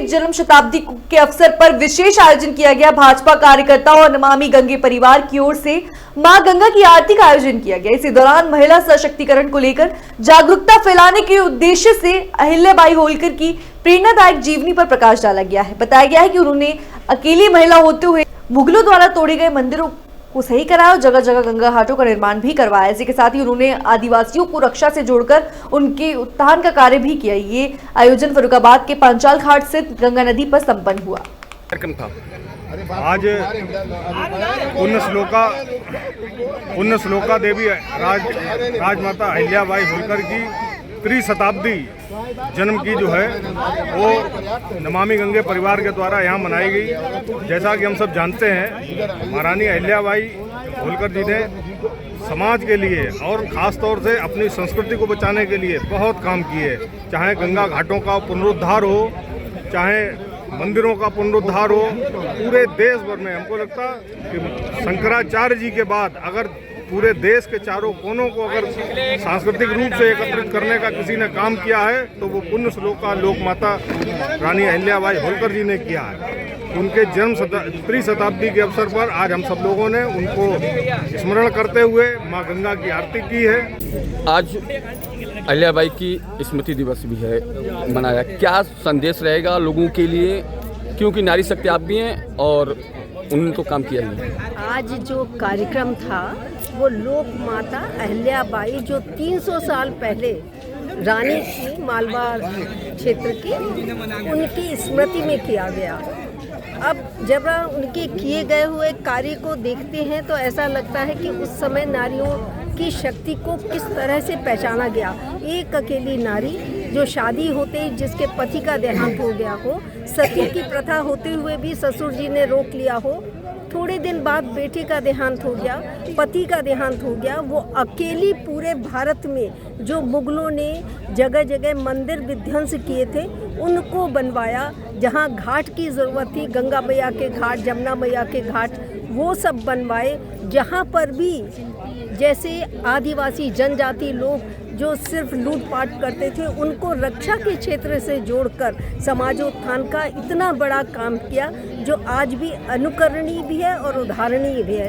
जन्म शताब्दी के अवसर पर विशेष आयोजन किया गया। भाजपा कार्यकर्ताओं और नमामि गंगे परिवार की ओर से मां गंगा की आरती का आयोजन किया गया। इसी दौरान महिला सशक्तिकरण को लेकर जागरूकता फैलाने के उद्देश्य से अहिल्याबाई होलकर की प्रेरणादायक जीवनी पर प्रकाश डाला गया है। बताया गया है कि उन्होंने अकेली महिला होते हुए मुगलों द्वारा तोड़े गए मंदिरों को सही कराया और जगह जगह गंगा घाटों का निर्माण भी करवाया। इसी के साथ ही उन्होंने आदिवासियों को रक्षा से जोड़कर उनके उत्थान का कार्य भी किया। ये आयोजन फर्रुखाबाद के पांचाल घाट स्थित गंगा नदी पर संपन्न हुआ। कार्यक्रम था आज पुण्य श्लोका देवी राजमाता अहिल्याबाई होलकर की त्रिशताब्दी जन्म की जो है वो नमामि गंगे परिवार के द्वारा यहाँ मनाई गई। जैसा कि हम सब जानते हैं, महारानी अहिल्याबाई होलकर जी ने समाज के लिए और ख़ास तौर से अपनी संस्कृति को बचाने के लिए बहुत काम किए। चाहे गंगा घाटों का पुनरुद्धार हो, चाहे मंदिरों का पुनरुद्धार हो, पूरे देश भर में हमको लगता कि शंकराचार्य जी के बाद अगर पूरे देश के चारों कोनों को अगर सांस्कृतिक रूप से एकत्रित करने का किसी ने काम किया है तो वो पुण्य श्लोका लोक माता रानी अहिल्याबाई होलकर जी ने किया है। उनके जन्म त्रिशताब्दी के अवसर पर आज हम सब लोगों ने उनको स्मरण करते हुए माँ गंगा की आरती की है। आज अहिल्याबाई की स्मृति दिवस भी है मनाया। क्या संदेश रहेगा लोगों के लिए, क्योंकि नारी शक्ति आप भी हैं और उन्होंने तो काम किया ही। आज जो कार्यक्रम था वो लोक माता अहिल्याबाई जो 300 साल पहले रानी थी मालवा क्षेत्र की, उनकी स्मृति में किया गया। अब जब उनके किए गए हुए कार्य को देखते हैं तो ऐसा लगता है कि उस समय नारियों की शक्ति को किस तरह से पहचाना गया। एक अकेली नारी जो शादी होते जिसके पति का देहांत हो गया हो, सती की प्रथा होते हुए भी ससुर जी ने रोक लिया हो, थोड़े दिन बाद बेटे का देहांत हो गया, पति का देहांत हो गया, वो अकेली पूरे भारत में जो मुगलों ने जगह जगह मंदिर विध्वंस किए थे उनको बनवाया। जहाँ घाट की ज़रूरत थी, गंगा मैया के घाट, जमुना मैया के घाट, वो सब बनवाए। जहाँ पर भी जैसे आदिवासी जनजाति लोग जो सिर्फ लूटपाट करते थे उनको रक्षा के क्षेत्र से जोड़कर समाजोत्थान का इतना बड़ा काम किया जो आज भी अनुकरणीय भी है और उदाहरणीय भी है।